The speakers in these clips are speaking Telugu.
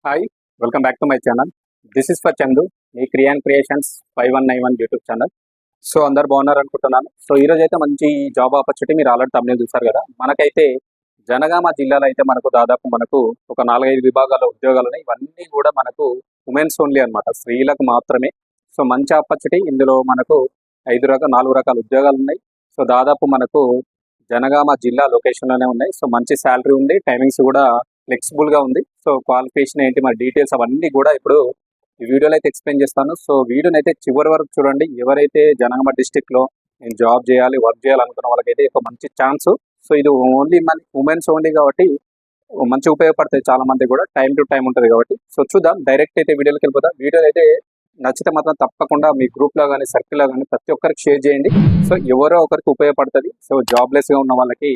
Hi, welcome back to my channel. This is for Chandu, me creations 5191 YouTube channel. So అందరు బాగున్నారు అనుకుంటున్నాను. సో ఈరోజు అయితే మంచి జాబ్ ఆపర్చునిటీ మీరు ఆల్రెడీ తమిళ చూసారు కదా. మనకైతే జనగామ జిల్లాలో అయితే మనకు ఒక 4-5 విభాగాల ఉద్యోగాలు ఉన్నాయి. ఇవన్నీ కూడా మనకు ఉమెన్స్ ఓన్లీ అనమాట, స్త్రీలకు మాత్రమే. సో మంచి ఆపర్చునిటీ. ఇందులో మనకు 4 రకాల ఉద్యోగాలు ఉన్నాయి. సో దాదాపు మనకు జనగామ జిల్లా లొకేషన్లోనే ఉన్నాయి. సో మంచి శాలరీ ఉంది, టైమింగ్స్ కూడా ఫ్లెక్సిబుల్గా ఉంది. సో క్వాలిఫికేషన్ ఏంటి, మరి డీటెయిల్స్ అవన్నీ కూడా ఇప్పుడు ఈ వీడియోలో అయితే ఎక్స్ప్లెయిన్ చేస్తాను. సో వీడియోని అయితే చివరి వరకు చూడండి. ఎవరైతే జనగామ డిస్టిక్లో నేను జాబ్ చేయాలి, వర్క్ చేయాలనుకున్న వాళ్ళకైతే ఒక మంచి ఛాన్స్. సో ఇది ఓన్లీ మన ఉమెన్స్ ఓన్లీ కాబట్టి మంచి ఉపయోగపడుతుంది చాలా మంది కూడా. టైం టు టైం ఉంటుంది కాబట్టి. సో చూద్దాం, డైరెక్ట్ అయితే వీడియోకి వెళ్ళిపోతాం. వీడియో అయితే నచ్చితే మాత్రం తప్పకుండా మీ గ్రూప్లో కానీ సర్కిల్లో కానీ ప్రతి ఒక్కరికి షేర్ చేయండి. సో ఎవరో ఒకరికి ఉపయోగపడుతుంది. సో జాబ్లెస్గా ఉన్న వాళ్ళకి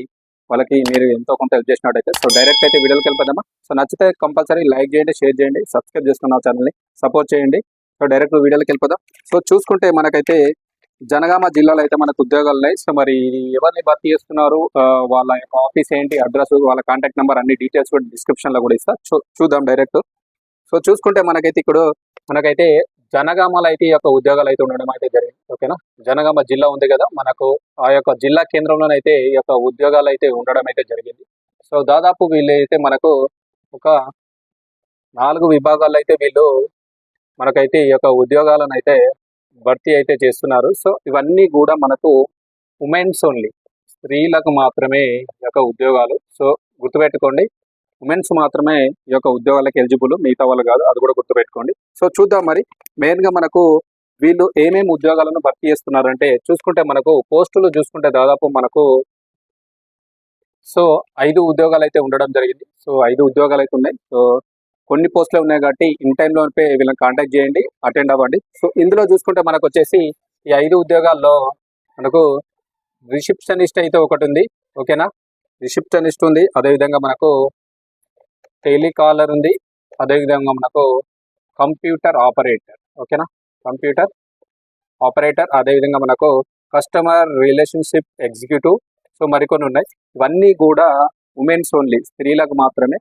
మీరు ఎంతో కొంత హెల్ప్ చేసినట్టయితే. సో డైరెక్ట్ అయితే వీడియోకి వెళ్ళిపోదామా. సో నచ్చితే కంపల్సరీ లైక్ చేయండి, షేర్ చేయండి, సబ్స్క్రైబ్ చేసుకున్న ఛానల్ని సపోర్ట్ చేయండి. సో డైరెక్ట్ వీడియోకి వెళ్ళిపోదాం. సో చూసుకుంటే మనకైతే జనగామ జిల్లాలో అయితే మనకు ఉద్యోగాలు ఉన్నాయి. సో మరి ఎవరిని భర్తీ చేస్తున్నారు, వాళ్ళ యొక్క ఆఫీస్ ఏంటి, అడ్రస్, వాళ్ళ కాంటాక్ట్ నెంబర్, అన్ని డీటెయిల్స్ కూడా డిస్క్రిప్షన్లో కూడా ఇస్తా. చూద్దాం డైరెక్ట్. సో చూసుకుంటే మనకైతే జనగామలో అయితే ఈ యొక్క ఉద్యోగాలు అయితే ఉండడం అయితే జరిగింది. ఓకేనా, జనగామ జిల్లా ఉంది కదా, మనకు ఆ యొక్క జిల్లా కేంద్రంలోనైతే ఈ యొక్క ఉద్యోగాలు అయితే ఉండడం అయితే జరిగింది. సో దాదాపు వీళ్ళు అయితే మనకు ఒక 4 విభాగాల్లో అయితే వీళ్ళు మనకైతే ఈ యొక్క ఉద్యోగాలను అయితే భర్తీ అయితే చేస్తున్నారు. సో ఇవన్నీ కూడా మనకు ఉమెన్స్ ఓన్లీ, స్త్రీలకు మాత్రమే ఈ యొక్క ఉద్యోగాలు. సో గుర్తుపెట్టుకోండి, ఉమెన్స్ మాత్రమే ఈ యొక్క ఉద్యోగాలకు ఎలిజిబుల్, మిగతా వాళ్ళు కాదు, అది కూడా గుర్తుపెట్టుకోండి. సో చూద్దాం. మరి మెయిన్గా మనకు వీళ్ళు ఏమేమి ఉద్యోగాలను భర్తీ చేస్తున్నారంటే చూసుకుంటే మనకు పోస్టులు చూసుకుంటే దాదాపు మనకు 5 ఉద్యోగాలు అయితే ఉండడం జరిగింది. సో 5 ఉద్యోగాలు అయితే ఉన్నాయి. సో కొన్ని పోస్టులు ఉన్నాయి కాబట్టి ఇన్ టైంలో వీళ్ళని కాంటాక్ట్ చేయండి, అటెండ్ అవ్వండి. సో ఇందులో చూసుకుంటే మనకు వచ్చేసి ఈ 5 ఉద్యోగాల్లో మనకు రిసెప్షనిస్ట్ అయితే ఒకటి ఉంది. ఓకేనా, రిసెప్షనిస్ట్ ఉంది. అదేవిధంగా మనకు టెలికాలర్ ఉంది. అదేవిధంగా మనకు కంప్యూటర్ ఆపరేటర్. ఓకేనా, కంప్యూటర్ ఆపరేటర్. అదేవిధంగా మనకు కస్టమర్ రిలేషన్షిప్ ఎగ్జిక్యూటివ్. సో మరికొన్ని ఉన్నాయి. ఇవన్నీ కూడా ఉమెన్స్ ఓన్లీ, స్త్రీలకు మాత్రమే.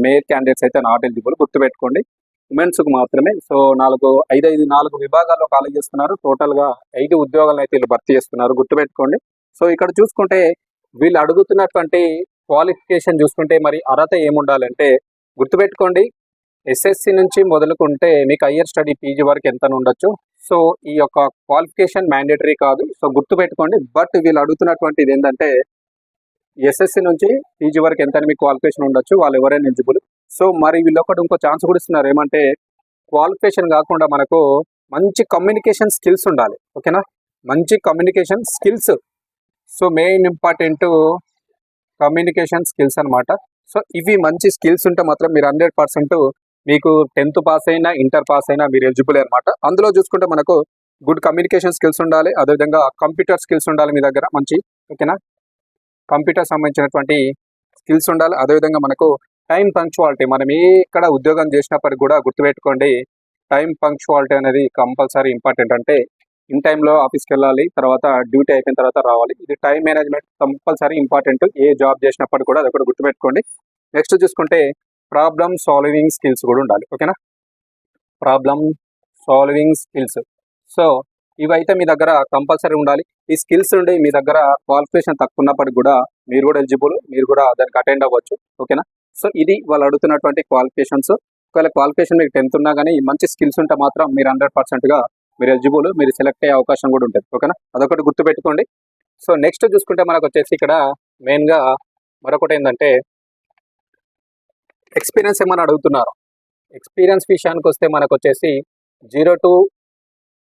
మేల్ క్యాండిడేట్స్ అయితే నాట్ ఎలిజిబుల్, గుర్తుపెట్టుకోండి, ఉమెన్స్కు మాత్రమే. సో 4 విభాగాల్లో ఖాళీ చేస్తున్నారు. టోటల్గా 5 ఉద్యోగాలను అయితే వీళ్ళు భర్తీ చేస్తున్నారు, గుర్తుపెట్టుకోండి. సో ఇక్కడ చూసుకుంటే వీళ్ళు అడుగుతున్నటువంటి క్వాలిఫికేషన్ చూసుకుంటే మరి అర్హత ఏముండాలంటే గుర్తుపెట్టుకోండి, ఎస్ఎస్సి నుంచి మొదలుకుంటే మీకు హయ్యర్ స్టడీ పీజీ వరకు ఎంత ఉండొచ్చు. సో ఈ యొక్క క్వాలిఫికేషన్ మ్యాండేటరీ కాదు, సో గుర్తుపెట్టుకోండి. బట్ వీళ్ళు అడుగుతున్నటువంటిది ఏంటంటే ఎస్ఎస్సి నుంచి పీజీ వరకు ఎంత మీకు క్వాలిఫికేషన్ ఉండొచ్చు, వాళ్ళు ఎవరైనా ఎలిజిబుల్. సో మరి వీళ్ళు ఇంకో ఛాన్స్ కూడా ఇస్తున్నారు. ఏమంటే క్వాలిఫికేషన్ కాకుండా మనకు మంచి కమ్యూనికేషన్ స్కిల్స్ ఉండాలి. ఓకేనా, మంచి communication skills. So main important communication skills అనమాట. సో ఇవి మంచి స్కిల్స్ ఉంటే మాత్రం మీరు 100% మీకు 10th పాస్ అయినా ఇంటర్ పాస్ అయినా మీరు ఎలిజిబుల్ అనమాట. అందులో చూసుకుంటే మనకు గుడ్ కమ్యూనికేషన్ స్కిల్స్ ఉండాలి. అదేవిధంగా కంప్యూటర్ స్కిల్స్ ఉండాలి మీ దగ్గర మంచి. ఓకేనా, కంప్యూటర్ సంబంధించినటువంటి స్కిల్స్ ఉండాలి. అదేవిధంగా మనకు టైం పంక్చువాలిటీ, మనం ఎక్కడ ఉద్యోగం చేసినప్పటికి కూడా గుర్తుపెట్టుకోండి, టైం పంక్చువాలిటీ అనేది కంపల్సరీ ఇంపార్టెంట్. అంటే ఇన్ టైంలో ఆఫీస్కి వెళ్ళాలి, తర్వాత డ్యూటీ అయిపోయిన తర్వాత రావాలి. ఇది టైం మేనేజ్మెంట్ కంపల్సరీ ఇంపార్టెంట్ ఏ జాబ్ చేసినప్పుడు కూడా, అది కూడా గుర్తుపెట్టుకోండి. నెక్స్ట్ చూసుకుంటే ప్రాబ్లమ్ సాల్వింగ్ స్కిల్స్ కూడా ఉండాలి. ఓకేనా, ప్రాబ్లమ్ సాల్వింగ్ స్కిల్స్. సో ఇవైతే మీ దగ్గర కంపల్సరీ ఉండాలి. ఈ స్కిల్స్ ఉండి మీ దగ్గర క్వాలిఫికేషన్ తక్కువ ఉన్నప్పటికి కూడా మీరు కూడా ఎలిజిబుల్, మీరు కూడా దానికి అటెండ్ అవ్వచ్చు. ఓకేనా, సో ఇది వాళ్ళు అడుగుతున్నటువంటి క్వాలిఫికేషన్స్. ఒకవేళ క్వాలిఫికేషన్ మీకు 10th ఉన్నా కానీ మంచి స్కిల్స్ ఉంటే మాత్రం మీరు 100%గా మీరు ఎలిజిబుల్, మీరు సెలెక్ట్ అయ్యే అవకాశం కూడా ఉంటుంది. ఓకేనా, అదొకటి గుర్తుపెట్టుకోండి. సో నెక్స్ట్ చూసుకుంటే మనకు వచ్చేసి ఇక్కడ మెయిన్గా మరొకటి ఏంటంటే ఎక్స్పీరియన్స్ ఏమైనా అడుగుతున్నారు. ఎక్స్పీరియన్స్ విషయానికి వస్తే మనకు వచ్చేసి 0 to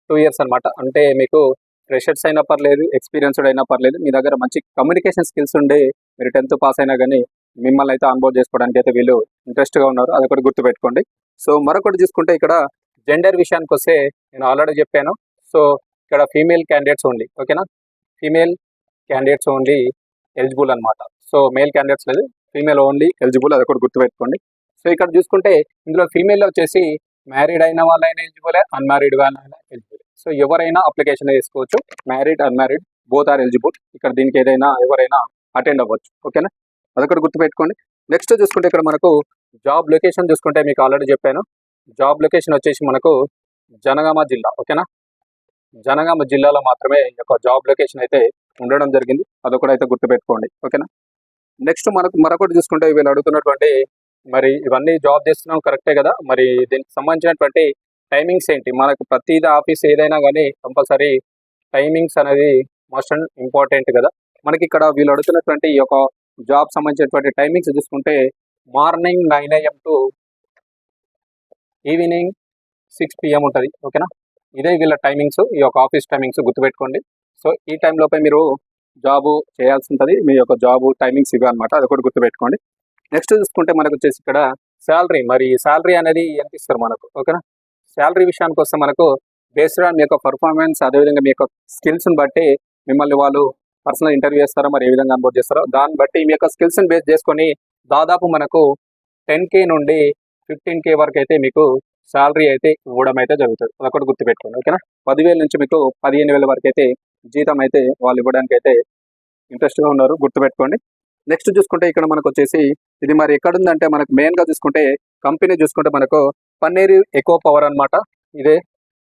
2 years అనమాట. అంటే మీకు ఫ్రెషర్స్ అయినా పర్లేదు, ఎక్స్పీరియన్స్డ్ అయినా పర్లేదు, మీ దగ్గర మంచి కమ్యూనికేషన్ స్కిల్స్ ఉండి మీరు 10th పాస్ అయినా కానీ మిమ్మల్ని అయితే ఆన్బోర్డ్ చేసుకోవడానికి అయితే వీళ్ళు ఇంట్రెస్ట్గా ఉన్నారు, అదొకటి గుర్తుపెట్టుకోండి. సో మరొకటి చూసుకుంటే ఇక్కడ జెండర్ విషయానికి వస్తే నేను ఆల్రెడీ చెప్పాను. సో ఇక్కడ ఫీమేల్ క్యాండిడేట్స్ ఓన్లీ. ఓకేనా, ఫీమేల్ క్యాండిడేట్స్ ఓన్లీ ఎలిజిబుల్ అనమాట. సో మేల్ క్యాండిడేట్స్ లేదు, ఫీమేల్ ఓన్లీ ఎలిజిబుల్, అది కూడా గుర్తుపెట్టుకోండి. సో ఇక్కడ చూసుకుంటే ఇందులో ఫీమేల్లో వచ్చేసి మ్యారీడ్ అయిన వాళ్ళైనా ఎలిజిబుల్, అన్మ్యారీడ్ వాళ్ళైనా ఎలిజిబుల్. సో ఎవరైనా అప్లికేషన్ వేసుకోవచ్చు, married unmarried both are eligible. ఇక్కడ దీనికి ఎవరైనా అటెండ్ అవ్వచ్చు. ఓకేనా, అదొకటి గుర్తుపెట్టుకోండి. నెక్స్ట్ చూసుకుంటే ఇక్కడ మనకు జాబ్ లొకేషన్ చూసుకుంటే మీకు ఆల్రెడీ చెప్పాను. జాబ్ లొకేషన్ వచ్చేసి మనకు జనగామ జిల్లా. ఓకేనా, జనగామ జిల్లాలో మాత్రమే ఈ యొక్క జాబ్ లొకేషన్ అయితే ఉండడం జరిగింది. అదొకటి అయితే గుర్తుపెట్టుకోండి. ఓకేనా, నెక్స్ట్ మనకు మరొకటి చూసుకుంటే వీళ్ళు అడుగుతున్నటువంటి మరి ఇవన్నీ జాబ్ చేస్తున్నాం కరెక్టే కదా, మరి దీనికి సంబంధించినటువంటి టైమింగ్స్ ఏంటి? మనకు ప్రతిదీ ఆఫీస్ ఏదైనా కానీ కంపల్సరీ టైమింగ్స్ అనేది మోస్ట్ అండ్ ఇంపార్టెంట్ కదా. మనకి ఇక్కడ వీళ్ళు అడుగుతున్నటువంటి ఈ యొక్క జాబ్ సంబంధించినటువంటి టైమింగ్స్ చూసుకుంటే morning 9 AM to evening 6 PM ఉంటుంది. ఓకేనా, ఇదే వీళ్ళ టైమింగ్స్, ఈ యొక్క ఆఫీస్ టైమింగ్స్ గుర్తుపెట్టుకోండి. సో ఈ టైంలోపై మీరు జాబు చేయాల్సి ఉంటుంది. మీ యొక్క జాబు టైమింగ్స్ ఇవి అనమాట, అది కూడా గుర్తుపెట్టుకోండి. నెక్స్ట్ చూసుకుంటే మనకు వచ్చేసి ఇక్కడ శాలరీ, మరి శాలరీ అనేది ఎంత ఇస్తారు మనకు? ఓకేనా, శాలరీ విషయానికి వస్తే మనకు బేస్డ్ ఆన్ మీ యొక్క పర్ఫార్మెన్స్, అదేవిధంగా మీ యొక్క స్కిల్స్ని బట్టి మిమ్మల్ని వాళ్ళు పర్సనల్ ఇంటర్వ్యూ చేస్తారో, మరి ఏ విధంగా అన్బోర్డ్ చేస్తారో దాన్ని బట్టి మీ యొక్క స్కిల్స్ని బేస్ చేసుకొని దాదాపు మనకు 10K నుండి 15K వరకు అయితే మీకు శాలరీ అయితే ఇవ్వడం అయితే జరుగుతుంది. అదొకటి గుర్తుపెట్టుకోండి. ఓకేనా, 10,000 నుంచి మీకు 15,000 వరకు అయితే జీతం అయితే వాళ్ళు ఇవ్వడానికి అయితే ఇంట్రెస్ట్గా ఉన్నారు, గుర్తుపెట్టుకోండి. నెక్స్ట్ చూసుకుంటే ఇక్కడ మనకు వచ్చేసి ఇది మరి ఎక్కడుందంటే మనకు మెయిన్గా చూసుకుంటే కంపెనీ చూసుకుంటే మనకు పన్నీరు ఎకో పవర్ అనమాట ఇదే.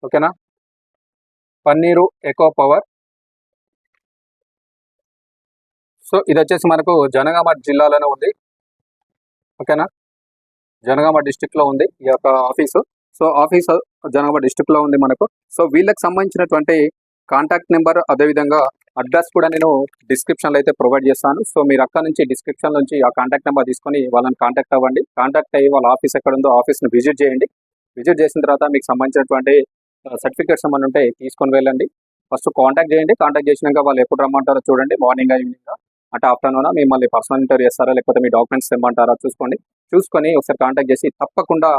ఓకేనా, పన్నీరు ఎకో పవర్. సో ఇది వచ్చేసి మనకు జనగామ జిల్లాలోనే ఉంది. ఓకేనా, జనగామ డిస్టిక్లో ఉంది ఈ యొక్క ఆఫీసు. సో ఆఫీసు జనగామ డిస్టిక్లో ఉంది మనకు. సో వీళ్ళకి సంబంధించినటువంటి కాంటాక్ట్ నెంబర్, అదేవిధంగా అడ్రస్ కూడా నేను డిస్క్రిప్షన్లో అయితే ప్రొవైడ్ చేస్తాను. సో మీరు అక్కడ నుంచి డిస్క్రిప్షన్ నుంచి ఆ కాంటాక్ట్ నెంబర్ తీసుకొని వాళ్ళని కాంటాక్ట్ అవ్వండి. కాంటాక్ట్ అయ్యి వాళ్ళ ఆఫీస్ ఎక్కడ ఉందో ఆఫీస్ని విజిట్ చేయండి. విజిట్ చేసిన తర్వాత మీకు సంబంధించినటువంటి సర్టిఫికేట్స్ ఏమైనా ఉంటే తీసుకొని వెళ్ళండి. ఫస్ట్ కాంటాక్ట్ చేయండి. కాంటాక్ట్ చేసినాక వాళ్ళు ఎప్పుడు రమ్మంటారో చూడండి, మార్నింగ్ ఈవినింగ్ అంటే ఆఫ్టర్నూన్ మిమ్మల్ని పర్సనల్ ఇంటర్వ్యూ చేస్తారా, లేకపోతే మీ డాక్యుమెంట్స్ ఇమ్మంటారా చూసుకొని ఒకసారి కాంటాక్ట్ చేసి తప్పకుండా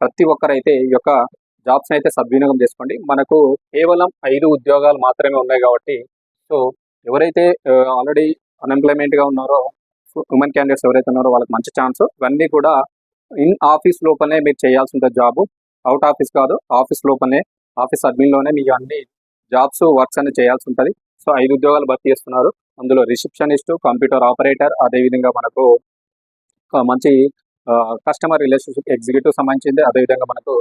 ప్రతి ఒక్కరైతే ఈ యొక్క జాబ్స్ని అయితే సద్వినియోగం చేసుకోండి. మనకు కేవలం 5 ఉద్యోగాలు మాత్రమే ఉన్నాయి కాబట్టి సో ఎవరైతే ఆల్రెడీ అన్ఎంప్లాయ్మెంట్గా ఉన్నారో, ఉమెన్ క్యాండిడేట్స్ ఎవరైతే ఉన్నారో వాళ్ళకి మంచి ఛాన్స్. ఇవన్నీ కూడా ఇన్ ఆఫీస్ లోపలనే మీరు చేయాల్సి ఉంటుంది జాబు, అవుట్ ఆఫీస్ కాదు, ఆఫీస్ లోపలనే, ఆఫీస్ అడ్మిన్లోనే మీ అన్ని జాబ్స్ వర్క్స్ అన్ని చేయాల్సి ఉంటుంది. సో 5 ఉద్యోగాలు భర్తీ చేస్తున్నారు. అందులో రిసెప్షనిస్టు, కంప్యూటర్ ఆపరేటర్, అదేవిధంగా మనకు మంచి కస్టమర్ రిలేషన్షిప్ ఎగ్జిక్యూటివ్ సంబంధించింది, అదేవిధంగా మనకు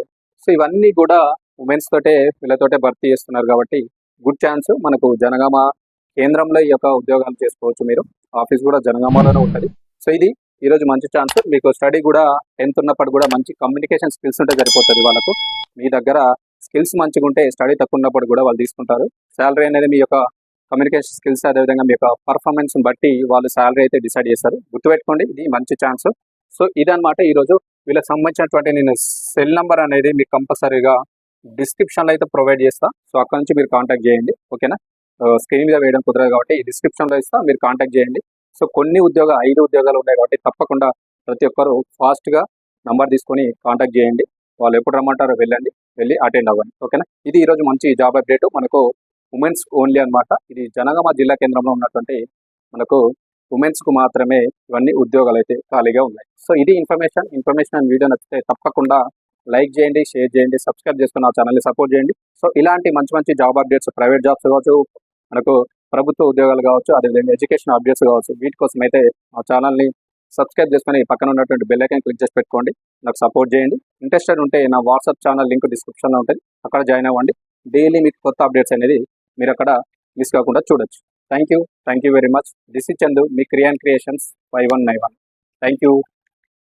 సో ఇవన్నీ కూడా ఉమెన్స్ తోటే వీళ్ళతోటే భర్తీ చేస్తున్నారు కాబట్టి గుడ్ ఛాన్స్. మనకు జనగామ కేంద్రంలో ఈ యొక్క ఉద్యోగాలు చేసుకోవచ్చు మీరు. ఆఫీస్ కూడా జనగామలోనే ఉంటుంది. సో ఇది ఈరోజు మంచి ఛాన్స్. మీకు స్టడీ కూడా 10th ఉన్నప్పుడు కూడా మంచి కమ్యూనికేషన్ స్కిల్స్ ఉంటే సరిపోతుంది వాళ్ళకు. మీ దగ్గర స్కిల్స్ మంచిగా ఉంటే స్టడీ తక్కువ ఉన్నప్పుడు కూడా వాళ్ళు తీసుకుంటారు. శాలరీ అనేది మీ యొక్క కమ్యూనికేషన్ స్కిల్స్, అదేవిధంగా మీ యొక్క పర్ఫార్మెన్స్ని బట్టి వాళ్ళు శాలరీ అయితే డిసైడ్ చేస్తారు. గుర్తుపెట్టుకోండి, ఇది మంచి ఛాన్స్. సో ఇదనమాట ఈరోజు వీళ్ళకి సంబంధించినటువంటి నేను సెల్ నెంబర్ అనేది మీకు కంపల్సరీగా డిస్క్రిప్షన్లో అయితే ప్రొవైడ్ చేస్తా. సో అక్కడ నుంచి మీరు కాంటాక్ట్ చేయండి. ఓకేనా, స్క్రీన్ మీద వేయడం కుదరదు కాబట్టి డిస్క్రిప్షన్లో ఇస్తా, మీరు కాంటాక్ట్ చేయండి. సో కొన్ని 5 ఉద్యోగాలు ఉన్నాయి కాబట్టి తప్పకుండా ప్రతి ఒక్కరు ఫాస్ట్గా నంబర్ తీసుకొని కాంటాక్ట్ చేయండి. వాళ్ళు ఎప్పుడు రమ్మంటారో వెళ్ళి అటెండ్ అవ్వండి. ఓకేనా, ఇది ఈరోజు మంచి జాబ్ అప్డేట్ మనకు ఉమెన్స్ ఓన్లీ అనమాట. ఇది జనగామ జిల్లా కేంద్రంలో ఉన్నటువంటి మనకు ఉమెన్స్కు మాత్రమే ఇవన్నీ ఉద్యోగాలు అయితే ఖాళీగా ఉన్నాయి. సో ఇది ఇన్ఫర్మేషన్ అండ్ వీడియో నచ్చితే తప్పకుండా లైక్ చేయండి, షేర్ చేయండి, సబ్స్క్రైబ్ చేసుకుని నా ఛానల్ని సపోర్ట్ చేయండి. సో ఇలాంటి మంచి జాబ్ అప్డేట్స్, ప్రైవేట్ జాబ్స్ కావచ్చు, మనకు ప్రభుత్వ ఉద్యోగాలు కావచ్చు, అదేవిధంగా ఎడ్యుకేషన్ అప్డేట్స్ కావచ్చు, వీటి కోసం అయితే మా ఛానల్ని సబ్స్క్రైబ్ చేసుకొని పక్కన ఉన్నటువంటి బెల్ ఐకాన్ క్లిక్ చేసి పెట్టుకోండి. నాకు సపోర్ట్ చేయండి. ఇంట్రెస్టెడ్ ఉంటే నా వాట్సాప్ ఛానల్ లింక్ డిస్క్రిప్షన్లో ఉంటుంది, అక్కడ జాయిన్ అవ్వండి. డైలీ మీకు కొత్త అప్డేట్స్ అనేది మీరు అక్కడ మిస్ కాకుండా చూడొచ్చు. Thank you very much. This is Chandu, మీ క్రియాన్ క్రియేషన్స్ 5191. Thank you.